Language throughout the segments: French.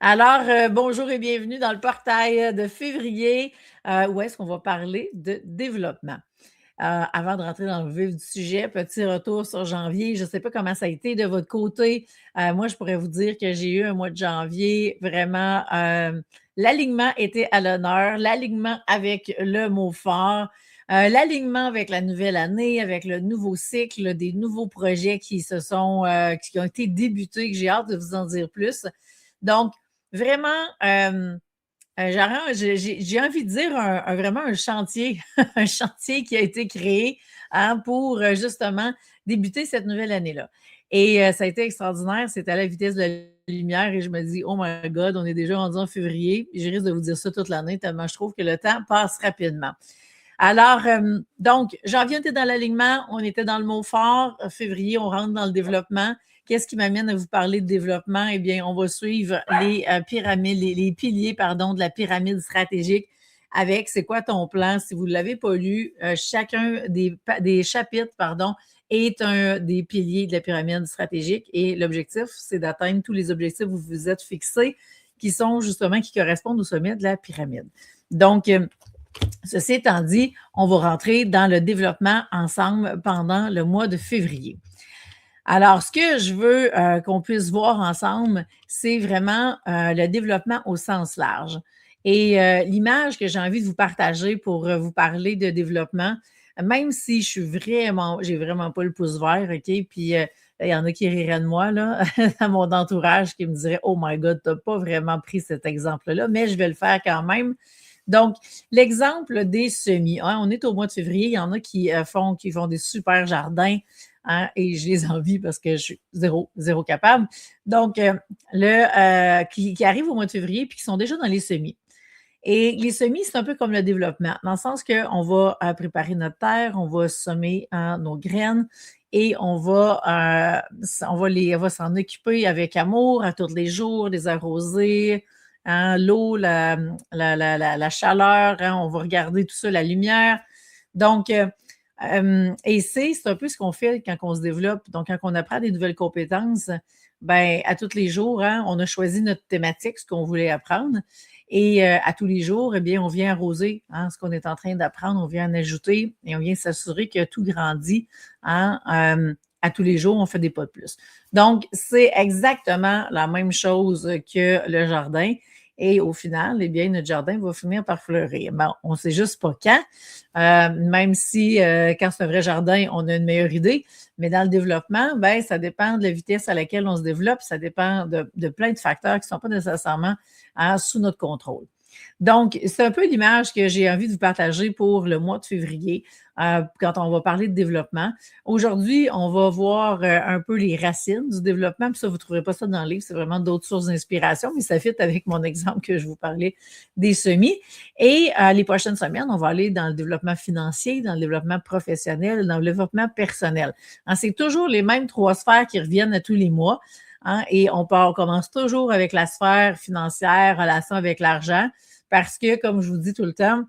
Alors, bonjour et bienvenue dans le portail de février, où est-ce qu'on va parler de développement. Avant de rentrer dans le vif du sujet, petit retour sur janvier. Je ne sais pas comment ça a été de votre côté. Moi, je pourrais vous dire que j'ai eu un mois de janvier vraiment, l'alignement était à l'honneur, l'alignement avec le mot fort, l'alignement avec la nouvelle année, avec le nouveau cycle, des nouveaux projets qui ont été débutés, que j'ai hâte de vous en dire plus. Donc, vraiment, j'ai envie de dire vraiment un chantier, un chantier qui a été créé hein, pour justement débuter cette nouvelle année-là. Et ça a été extraordinaire, c'est à la vitesse de la lumière et je me dis, oh my God, on est déjà rendu en février. Je risque de vous dire ça toute l'année tellement je trouve que le temps passe rapidement. Alors, donc, janvier, on était dans l'alignement, on était dans le mot fort. Février, on rentre dans le développement. Qu'est-ce qui m'amène à vous parler de développement? Eh bien, on va suivre les pyramides, les piliers, pardon, de la pyramide stratégique avec c'est quoi ton plan? Si vous ne l'avez pas lu, chacun des chapitres, pardon, est un des piliers de la pyramide stratégique et l'objectif, c'est d'atteindre tous les objectifs que vous vous êtes fixés qui sont justement, qui correspondent au sommet de la pyramide. Donc, ceci étant dit, on va rentrer dans le développement ensemble pendant le mois de février. Alors, ce que je veux qu'on puisse voir ensemble, c'est vraiment le développement au sens large. Et l'image que j'ai envie de vous partager pour vous parler de développement, même si j'ai vraiment pas le pouce vert, OK? Puis il y en a qui riraient de moi, là, dans mon entourage, qui me diraient, oh my God, tu n'as pas vraiment pris cet exemple-là, mais je vais le faire quand même. Donc, l'exemple des semis. Hein, on est au mois de février, il y en a qui font des super jardins hein, et je les envie parce que je suis zéro capable. Donc, qui arrivent au mois de février puis qui sont déjà dans les semis. Et les semis, c'est un peu comme le développement, dans le sens qu'on va préparer notre terre, on va semer nos graines et on va s'en occuper avec amour à tous les jours, les arroser, hein, l'eau, la chaleur, hein, on va regarder tout ça, la lumière. Donc, et c'est un peu ce qu'on fait quand on se développe. Donc, quand on apprend des nouvelles compétences, ben, à tous les jours, hein, on a choisi notre thématique, ce qu'on voulait apprendre. Et à tous les jours, eh bien, on vient arroser hein, ce qu'on est en train d'apprendre, on vient en ajouter et on vient s'assurer que tout grandit. Hein, à tous les jours, on fait des pas de plus. Donc, c'est exactement la même chose que le jardin. Et au final, eh bien, notre jardin va finir par fleurir. Bon, on ne sait juste pas quand, même si quand c'est un vrai jardin, on a une meilleure idée. Mais dans le développement, ben, ça dépend de la vitesse à laquelle on se développe, ça dépend de plein de facteurs qui ne sont pas nécessairement hein, sous notre contrôle. Donc, c'est un peu l'image que j'ai envie de vous partager pour le mois de février, quand on va parler de développement. Aujourd'hui, on va voir un peu les racines du développement, puis ça, vous ne trouverez pas ça dans le livre, c'est vraiment d'autres sources d'inspiration, mais ça fit avec mon exemple que je vous parlais des semis. Et les prochaines semaines, on va aller dans le développement financier, dans le développement professionnel, dans le développement personnel. Hein, c'est toujours les mêmes trois sphères qui reviennent à tous les mois. Hein, et on commence toujours avec la sphère financière, relation avec l'argent. Parce que, comme je vous dis tout le temps,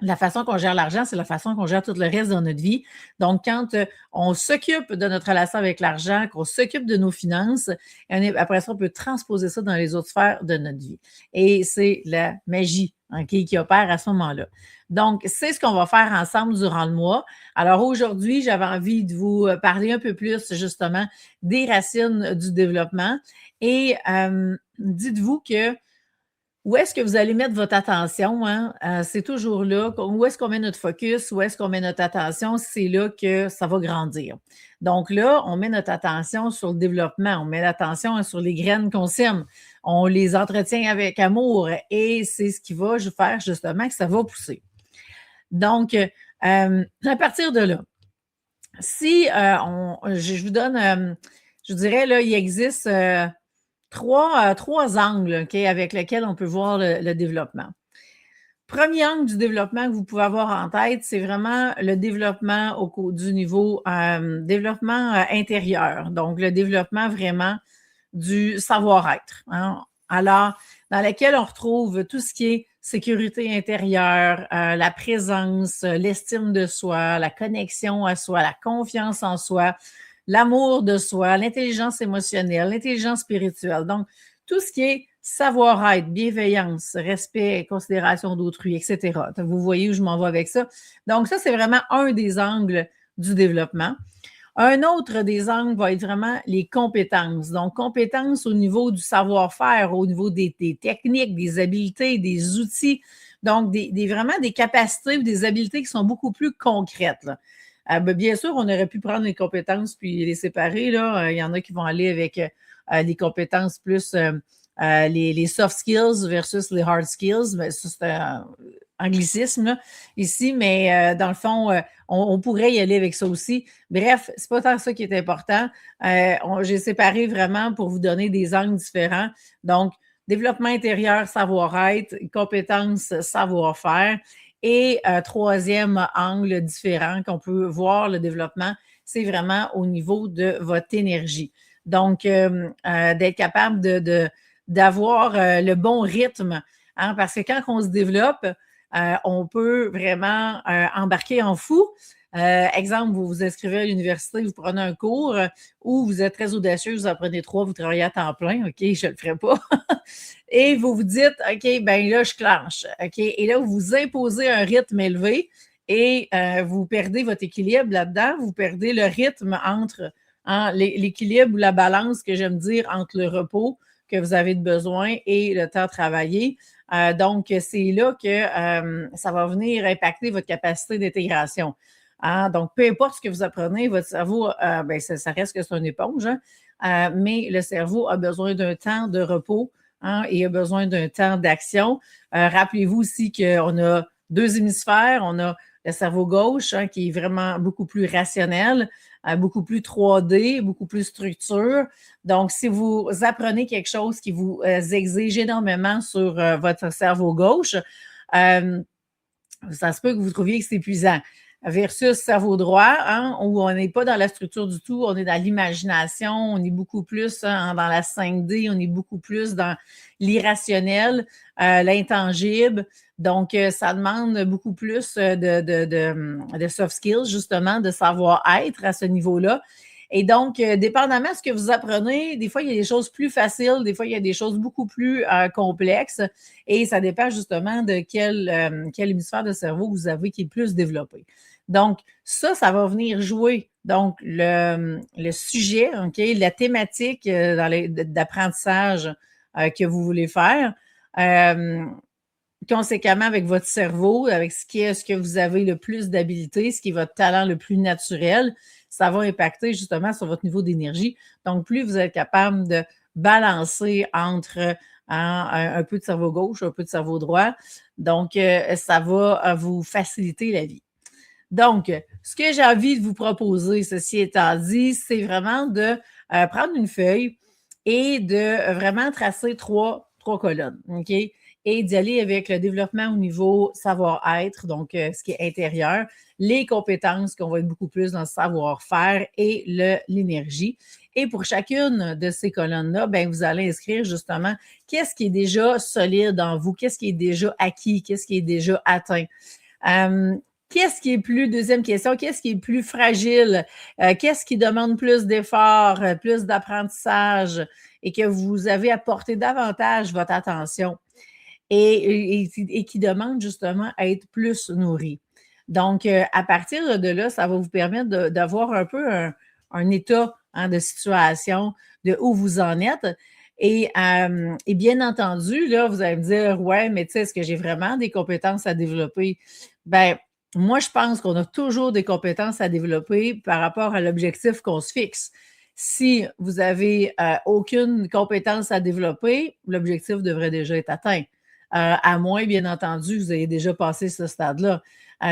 la façon qu'on gère l'argent, c'est la façon qu'on gère tout le reste dans notre vie. Donc, quand on s'occupe de notre relation avec l'argent, qu'on s'occupe de nos finances, après ça, on peut transposer ça dans les autres sphères de notre vie. Et c'est la magie qui opère à ce moment-là. Donc, c'est ce qu'on va faire ensemble durant le mois. Alors, aujourd'hui, j'avais envie de vous parler un peu plus, justement, des racines du développement. Et dites-vous que où est-ce que vous allez mettre votre attention? Hein? C'est toujours là. Où est-ce qu'on met notre focus? Où est-ce qu'on met notre attention? C'est là que ça va grandir. Donc là, on met notre attention sur le développement. On met l'attention sur les graines qu'on sème. On les entretient avec amour et c'est ce qui va faire justement que ça va pousser. Donc, à partir de là, si je vous donne, je dirais, là, il existe trois angles okay, avec lesquels on peut voir le développement. Premier angle du développement que vous pouvez avoir en tête, c'est vraiment le développement du niveau développement intérieur, donc le développement vraiment du savoir-être. Hein? Alors, dans lequel on retrouve tout ce qui est sécurité intérieure, la présence, l'estime de soi, la connexion à soi, la confiance en soi, l'amour de soi, l'intelligence émotionnelle, l'intelligence spirituelle. Donc, tout ce qui est savoir-être, bienveillance, respect, considération d'autrui, etc. Vous voyez où je m'en vais avec ça. Donc, ça, c'est vraiment un des angles du développement. Un autre des angles va être vraiment les compétences. Donc, compétences au niveau du savoir-faire, au niveau des techniques, des habiletés, des outils. Donc, vraiment des capacités ou des habiletés qui sont beaucoup plus concrètes. Là. Bien sûr, on aurait pu prendre les compétences puis les séparer. Là. Il y en a qui vont aller avec les compétences plus les soft skills versus les hard skills. Mais ça, c'est un anglicisme là, ici, mais dans le fond, on pourrait y aller avec ça aussi. Bref, c'est pas tant ça qui est important. J'ai séparé vraiment pour vous donner des angles différents. Donc, développement intérieur, savoir-être, compétences, savoir-faire. Et troisième angle différent qu'on peut voir le développement, c'est vraiment au niveau de votre énergie. Donc, d'être capable d'avoir le bon rythme, hein, parce que quand on se développe, on peut vraiment embarquer en fou. Exemple, vous vous inscrivez à l'université, vous prenez un cours ou vous êtes très audacieux, vous en prenez 3, vous travaillez à temps plein, OK, je ne le ferai pas. Et vous vous dites, OK, ben là, je clenche. OK, et là, vous imposez un rythme élevé et vous perdez votre équilibre là-dedans, vous perdez le rythme entre l'équilibre ou la balance que j'aime dire entre le repos que vous avez de besoin et le temps travaillé. Donc, c'est là que ça va venir impacter votre capacité d'intégration. Hein? Donc, peu importe ce que vous apprenez, votre cerveau, ben, ça reste que c'est une éponge, hein? Mais le cerveau a besoin d'un temps de repos, hein, et a besoin d'un temps d'action. Rappelez-vous aussi qu'on a 2 hémisphères. On a le cerveau gauche, hein, qui est vraiment beaucoup plus rationnel, beaucoup plus 3D, beaucoup plus structure. Donc, si vous apprenez quelque chose qui vous exige énormément sur votre cerveau gauche, ça se peut que vous trouviez que c'est épuisant. Versus cerveau droit, hein, où on n'est pas dans la structure du tout, on est dans l'imagination, on est beaucoup plus dans la 5D, on est beaucoup plus dans l'irrationnel, l'intangible. Donc, ça demande beaucoup plus de soft skills, justement, de savoir-être à ce niveau-là. Et donc, dépendamment de ce que vous apprenez, des fois, il y a des choses plus faciles, des fois, il y a des choses beaucoup plus complexes. Et ça dépend justement de quel hémisphère de cerveau vous avez qui est plus développé. Donc, ça va venir jouer. Donc, le sujet, OK, la thématique d'apprentissage que vous voulez faire, conséquemment avec votre cerveau, avec ce que vous avez le plus d'habilité, ce qui est votre talent le plus naturel, ça va impacter justement sur votre niveau d'énergie. Donc, plus vous êtes capable de balancer entre un peu de cerveau gauche, un peu de cerveau droit, donc ça va vous faciliter la vie. Donc, ce que j'ai envie de vous proposer, ceci étant dit, c'est vraiment de prendre une feuille et de vraiment tracer trois colonnes, OK? Et d'y aller avec le développement au niveau savoir-être, donc ce qui est intérieur, les compétences qu'on va être beaucoup plus dans le savoir-faire et l'énergie. Et pour chacune de ces colonnes-là, ben, vous allez inscrire justement qu'est-ce qui est déjà solide en vous, qu'est-ce qui est déjà acquis, qu'est-ce qui est déjà atteint. Qu'est-ce qui est deuxième question, qu'est-ce qui est plus fragile? Qu'est-ce qui demande plus d'efforts, plus d'apprentissage et que vous avez apporté davantage votre attention et qui demande justement à être plus nourri. Donc, à partir de là, ça va vous permettre d'avoir un peu un état de situation de où vous en êtes. Et bien entendu, là, vous allez me dire, ouais, mais tu sais, est-ce que j'ai vraiment des compétences à développer? Ben, moi, je pense qu'on a toujours des compétences à développer par rapport à l'objectif qu'on se fixe. Si vous avez aucune compétence à développer, l'objectif devrait déjà être atteint. À moins, bien entendu, que vous ayez déjà passé ce stade-là.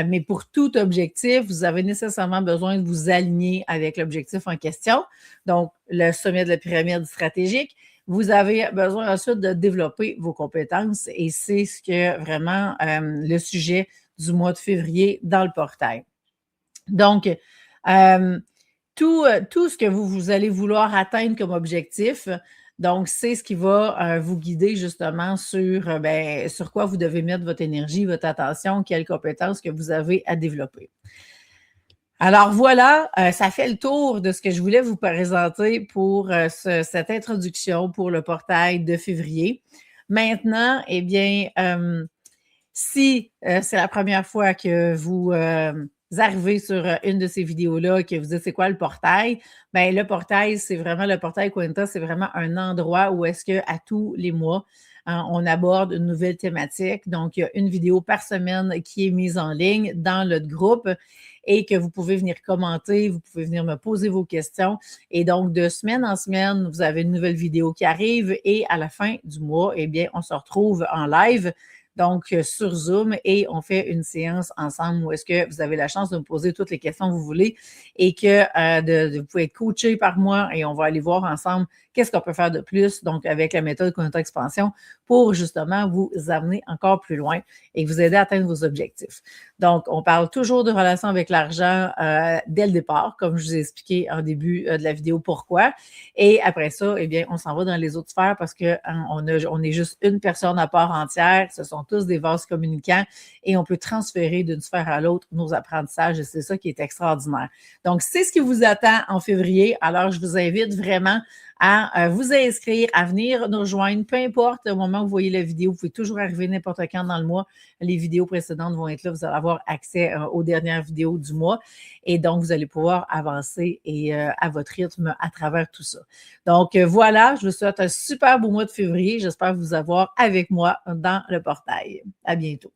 Mais pour tout objectif, vous avez nécessairement besoin de vous aligner avec l'objectif en question. Donc, le sommet de la pyramide stratégique, vous avez besoin ensuite de développer vos compétences et c'est ce que vraiment le sujet du mois de février dans le portail. Donc, tout ce que vous allez vouloir atteindre comme objectif, donc c'est ce qui va vous guider justement sur quoi vous devez mettre votre énergie, votre attention, quelles compétences que vous avez à développer. Alors voilà, ça fait le tour de ce que je voulais vous présenter pour cette introduction pour le portail de février. Maintenant, eh bien, si c'est la première fois que vous arrivez sur une de ces vidéos-là, que vous dites c'est quoi le portail, bien le portail, c'est vraiment le portail Quinta, c'est vraiment un endroit où est-ce que à tous les mois, hein, on aborde une nouvelle thématique. Donc, il y a une vidéo par semaine qui est mise en ligne dans notre groupe et que vous pouvez venir commenter, vous pouvez venir me poser vos questions. Et donc, de semaine en semaine, vous avez une nouvelle vidéo qui arrive et à la fin du mois, eh bien, on se retrouve en live. Donc, sur Zoom, et on fait une séance ensemble où est-ce que vous avez la chance de me poser toutes les questions que vous voulez et que vous pouvez être coaché par moi et on va aller voir ensemble qu'est-ce qu'on peut faire de plus, donc avec la méthode Conta Expansion, pour justement vous amener encore plus loin et vous aider à atteindre vos objectifs. Donc, on parle toujours de relations avec l'argent dès le départ, comme je vous ai expliqué en début de la vidéo pourquoi. Et après ça, eh bien, on s'en va dans les autres sphères parce qu'on on est juste une personne à part entière. Ce sont tous des vases communicants et on peut transférer d'une sphère à l'autre nos apprentissages et c'est ça qui est extraordinaire. Donc, c'est ce qui vous attend en février. Alors, je vous invite vraiment à vous inscrire, à venir nous rejoindre, peu importe au moment où vous voyez la vidéo, vous pouvez toujours arriver n'importe quand dans le mois. Les vidéos précédentes vont être là, vous allez avoir accès aux dernières vidéos du mois et donc vous allez pouvoir avancer et à votre rythme à travers tout ça. Donc voilà, je vous souhaite un super beau mois de février. J'espère vous avoir avec moi dans le portail. À bientôt.